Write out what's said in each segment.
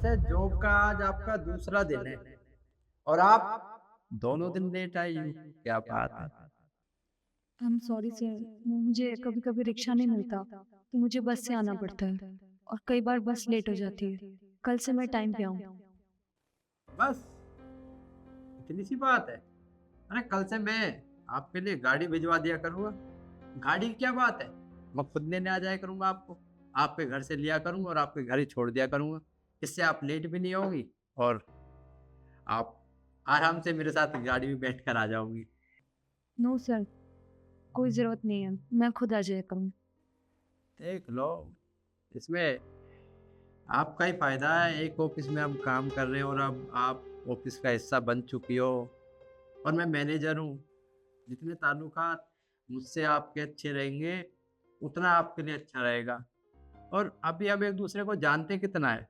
वैसे जॉब का आज आपका दूसरा दिन है और आप दोनों दिन लेट आई हो, क्या बात है? आई एम सॉरी सर, वो मुझे कभी-कभी रिक्शा नहीं मिलता, तो मुझे बस से आना पड़ता है और कई बार बस लेट हो जाती है। कल से मैं टाइम पे आऊँ। बस इतनी सी बात है। अरे कल से मैं आपके लिए गाड़ी भिजवा दिया करूँगा। गाड़ी की क्या बात है? मैं खुद लेने आ जाया करूँगा आपको। आपके घर से लिया करूँगा और आपके घर ही छोड़ दिया करूँगा। इससे आप लेट भी नहीं होगी और आप आराम से मेरे साथ गाड़ी में बैठकर आ जाओगी। नो सर, कोई ज़रूरत नहीं है, मैं खुद आ जाया करूँ। देख लो, इसमें आपका ही फ़ायदा है। एक ऑफ़िस में हम काम कर रहे हैं और अब आप ऑफ़िस का हिस्सा बन चुकी हो और मैं मैनेजर हूँ। जितने ताल्लुकात मुझसे आपके अच्छे रहेंगे, उतना आपके लिए अच्छा रहेगा। और अभी हम एक-दूसरे को जानते कितना है।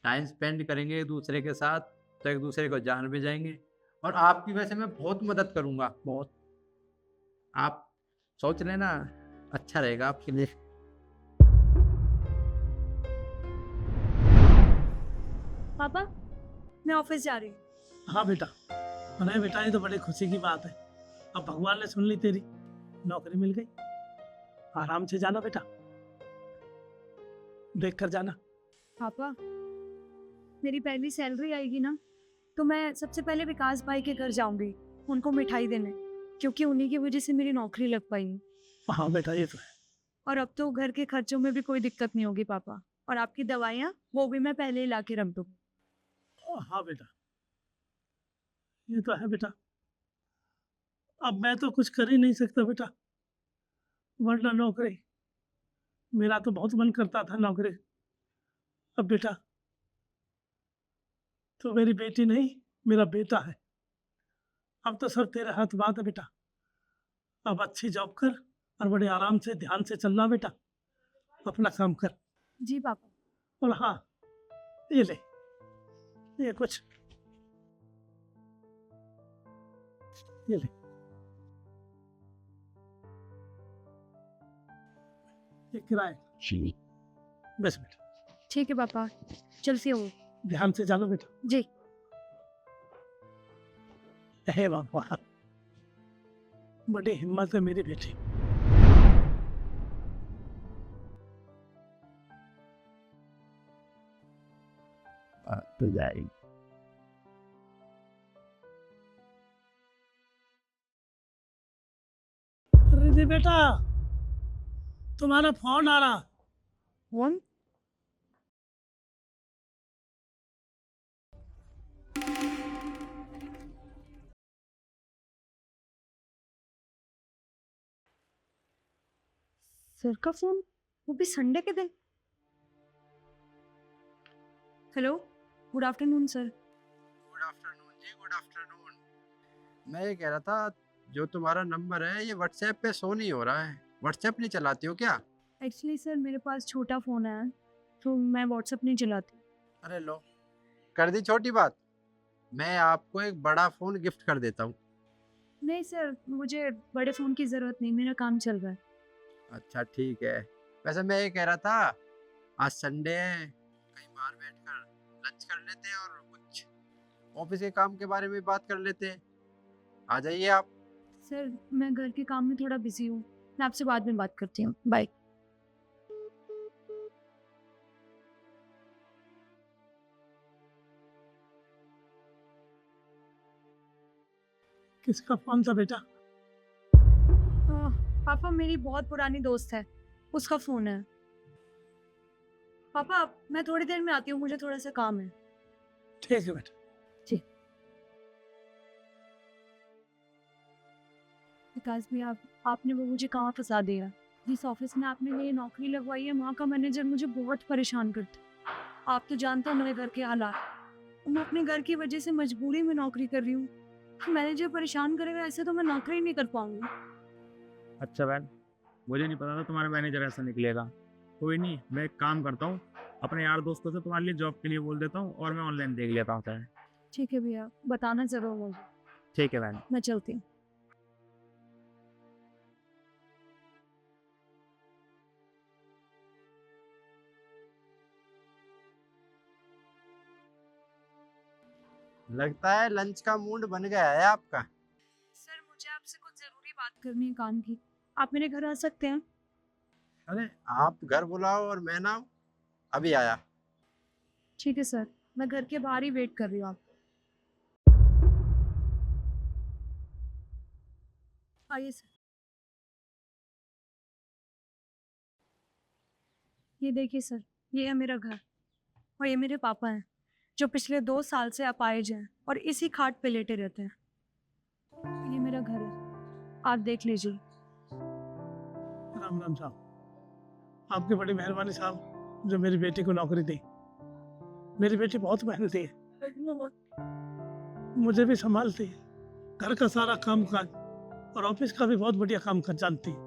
टाइम स्पेंड करेंगे एक-दूसरे के साथ, तो एक-दूसरे को जान भी जाएँगे और आपकी वजह से मैं बहुत मदद करूँगा, बहुत। आप सोच लेना, अच्छा रहेगा आपके लिए। पापा, मैं ऑफिस जा रही हूँ। हाँ बेटा। अरे बेटा, ये तो बड़ी खुशी की बात है। अब भगवान ने सुन ली तेरी, नौकरी मिल गई। आराम से जाना बेटा, देख कर जाना। पापा, मेरी पहली सैलरी आएगी ना, तो मैं सबसे पहले विकास भाई के घर जाऊँगी, उनको मिठाई देने, क्योंकि उन्हीं की वजह से मेरी नौकरी लग पाई है। हाँ बेटा, ये तो है। और अब तो घर के खर्चों में भी कोई दिक्कत नहीं होगी पापा। और आपकी दवाइयाँ, वो भी मैं पहले ही ला के रख दूँ। हाँ बेटा, ये तो है बेटा। अब मैं तो कुछ कर ही नहीं सकता बेटा, वरना नौकरी, मेरा तो बहुत मन करता था नौकरी। अब बेटा, तो मेरी बेटी नहीं, मेरा बेटा है। अब तो सब तेरे हाथ बात है बेटा। अब अच्छी जॉब कर और बड़े आराम से ध्यान से चलना बेटा, अपना काम कर। जी पापा। और हाँ, ये ले, ये कुछ, ये ले, ये किराए। जी। बस बेटा, ठीक है पापा, चलती हूँ। ध्यान से जानो बेटा। जी। हे भगवान, बड़ी हिम्मत है मेरी बेटी। तो जाएगी। रिद्धि बेटा, तुम्हारा फोन आ रहा। वन। सर का फोन, वो भी संडे के दिन। Hello, good afternoon sir. Good afternoon जी, गुड आफ्टरनून। मैं ये कह रहा था, जो तुम्हारा नंबर है ये व्हाट्सएप पे शो नहीं हो रहा है। व्हाट्सएप नहीं चलाती हो क्या? एक्चुअली सर मेरे पास छोटा फ़ोन है, तो मैं व्हाट्सएप नहीं चलाती। अरे लो, कर दी छोटी बात। मैं आपको एक बड़ा फ़ोन गिफ्ट कर देता हूँ। नहीं सर, मुझे बड़े फ़ोन की ज़रूरत नहीं, मेरा काम चल रहा है। अच्छा ठीक है। वैसे मैं ये कह रहा था, आज संडे है, कहीं बाहर बैठकर लंच कर लेते हैं और कुछ ऑफिस के काम के बारे में बात कर लेते हैं। आ जाइए आप। सर, मैं घर के काम में थोड़ा बिज़ी हूँ, मैं आपसे बाद में बात करती हूँ। बाय। किसका फोन था बेटा? पापा, मेरी बहुत पुरानी दोस्त है, उसका फ़ोन है। पापा, मैं थोड़ी देर में आती हूँ, मुझे थोड़ा सा काम है। ठीक है बेटा। जी। विकास भैया, आपने वो मुझे कहाँ फंसा दिया। जिस ऑफिस में आपने मेरी नौकरी लगवाई है, वहाँ का मैनेजर मुझे बहुत परेशान करता है। आप तो जानते हो मेरे घर के हालात। मैं अपने घर की वजह से मजबूरी में नौकरी कर रही हूँ। मैनेजर परेशान करेगा ऐसे तो मैं नौकरी नहीं कर पाऊंगी। अच्छा बहन, मुझे नहीं पता था तुम्हारा मैनेजर ऐसा निकलेगा। कोई नहीं, मैं एक काम करता हूँ, अपने यार दोस्तों से तुम्हारे लिए जॉब के लिए बोल देता हूँ और मैं ऑनलाइन देख लेता हूँ चाहे। ठीक है भैया, बताना जरूर मुझे। ठीक है बहन। मैं चलती हूँ। लगता है लंच का मूड बन गया है आपका। सर मुझे आपसे कुछ ज़रूरी बात करनी है काम की। आप मेरे घर आ सकते हैं? अरे आप घर बुलाओ और मैं ना आऊं? अभी आया। ठीक है सर, मैं घर के बाहर ही वेट कर रही हूँ आप। आइए सर। ये देखिए सर, ये है मेरा घर और ये मेरे पापा हैं जो पिछले 2 साल से अपाहिज हैं और इसी खाट पे लेटे रहते हैं। ये मेरा घर है, आप देख लीजिए। राम राम साहब, आपकी बड़ी मेहरबानी साहब जो मेरी बेटी को नौकरी दी। मेरी बेटी बहुत मेहनती है, मुझे भी संभालती है, घर का सारा काम काज और ऑफिस का भी बहुत बढ़िया काम कर जानती है।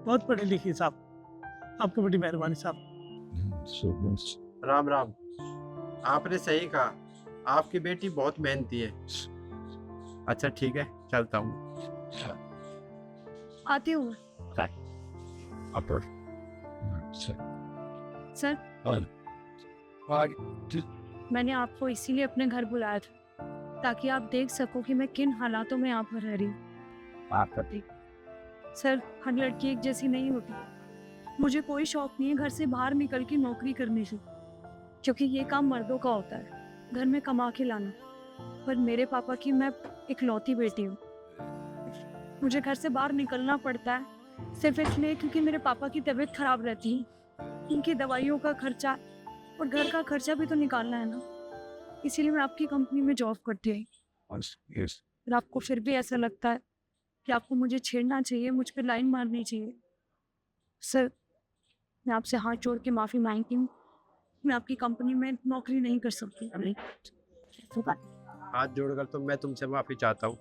बहुत पढ़ी लिखी साहब, आपकी बड़ी मेहरबानी साहब। राम राम। आपने सही कहा, आपकी बेटी बहुत मेहनती है। अच्छा ठीक है, चलता हूँ। आते हुए सर, मैंने आपको इसीलिए अपने घर बुलाया था ताकि आप देख सको कि मैं किन हालातों में यहाँ पर रह रही हूँ। सर, हर लड़की एक जैसी नहीं होती। मुझे कोई शौक नहीं है घर से बाहर निकल के नौकरी करने से, क्योंकि ये काम मर्दों का होता है, घर में कमा के लाना। पर मेरे पापा की मैं इकलौती बेटी हूँ। मुझे घर से बाहर निकलना पड़ता है सिर्फ इसलिए क्योंकि मेरे पापा की तबीयत खराब रहती है। उनकी दवाइयों का खर्चा और घर का खर्चा भी तो निकालना है ना, इसीलिए मैं आपकी कंपनी में जॉब करती हूँ। और आपको फिर भी ऐसा लगता है कि आपको मुझे छेड़ना चाहिए, मुझ पर लाइन मारनी चाहिए। सर, मैं आपसे हाथ जोड़ के माफ़ी मांगती हूँ, मैं आपकी कंपनी में नौकरी नहीं कर सकती। हाथ जोड़कर तो मैं तुमसे माफ़ी चाहता हूँ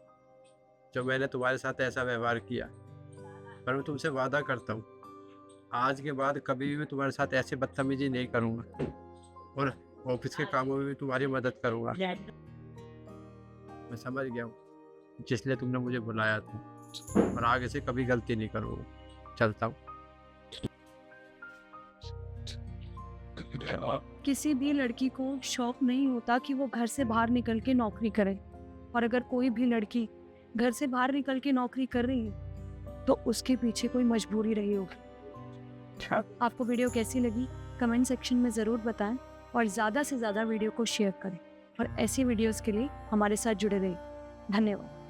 जो मैंने तुम्हारे साथ ऐसा व्यवहार किया। पर मैं तुमसे वादा करता हूँ, आज के बाद कभी भी मैं तुम्हारे साथ ऐसे बदतमीजी नहीं करूँगा और ऑफिस के कामों में भी तुम्हारी मदद करूँगा। मैं समझ गया हूँ जिसलिए तुमने मुझे बुलाया था, और आगे से कभी गलती नहीं करूँगा। चलता हूँ। किसी भी लड़की को शौक नहीं होता कि वो घर से बाहर निकल के नौकरी करे, और अगर कोई भी लड़की घर से बाहर निकल के नौकरी कर रही है तो उसके पीछे कोई मजबूरी रही होगी। आपको वीडियो कैसी लगी कमेंट सेक्शन में ज़रूर बताएं और ज़्यादा से ज़्यादा वीडियो को शेयर करें, और ऐसी वीडियोस के लिए हमारे साथ जुड़े रहिए। धन्यवाद।